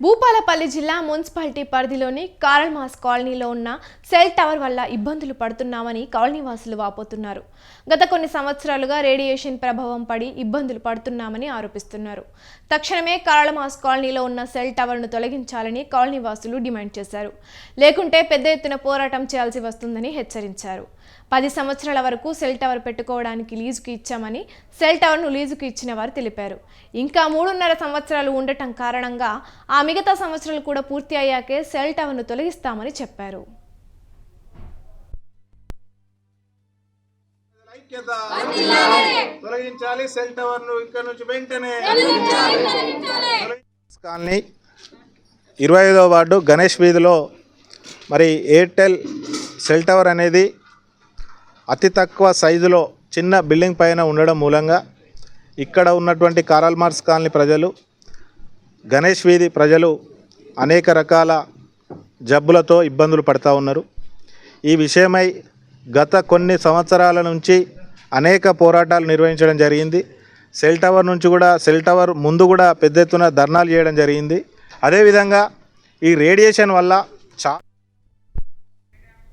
భూపాలపల్లి జిల్లా మున్సిపాలిటీ పరిధిలోని Karl Marx కాలనీలో ఉన్న సెల్ టవర్ వల్ల ఇబ్బందులు పడుతున్నామని కాలనీవాసులు వాపోతున్నారు. గత కొన్ని సంవత్సరాలుగా రేడియేషన్ ప్రభావం పడి ఇబ్బందులు పడుతున్నామని ఆరోపిస్తున్నారు. తక్షణమే కార్ల్ మార్క్స్ కాలనీలో ఉన్న సెల్ టవర్ను తొలగించాలని కాలనీవాసులు డిమాండ్ చేశారు. లేకుంటే పెద్ద ఎత్తున పోరాటం చేయాల్సి వస్తుందని హెచ్చరించారు. 10 సంవత్సరాల వరకు సెల్ టవర్ పెట్టుకోవడానికి లీజుకు ఇచ్చామని సెల్ టవర్ను లీజుకు ఇచ్చిన వారు తెలిపారు. ఇంకా 3.5 సంవత్సరాలు ఉండటం కారణంగా ఆ మిగతా సంవత్సరాలు కూడా పూర్తి అయ్యాకే సెల్ టవర్ను తొలగిస్తామని చెప్పారు. తొలగించాలి సెల్ టవర్ను ఇక్కడ నుంచి వెంటనే. కాలనీ 25వ వార్డు గణేష్ వీధిలో మరి ఎయిర్టెల్ సెల్ టవర్ అనేది అతి తక్కువ సైజులో చిన్న బిల్డింగ్ పైన ఉండడం మూలంగా ఇక్కడ ఉన్నటువంటి కార్ల్ మార్క్స్ కాలనీ ప్రజలు, గణేష్ వీధి ప్రజలు అనేక రకాల జబ్బులతో ఇబ్బందులు పడుతూ ఉన్నారు. ఈ విషయమై గత కొన్ని సంవత్సరాల నుంచి అనేక పోరాటాలు నిర్వహించడం జరిగింది. సెల్ టవర్ నుంచి కూడా సెల్ టవర్ ముందు కూడా పెద్ద ఎత్తున ధర్నాలు చేయడం జరిగింది. అదేవిధంగా ఈ రేడియేషన్ వల్ల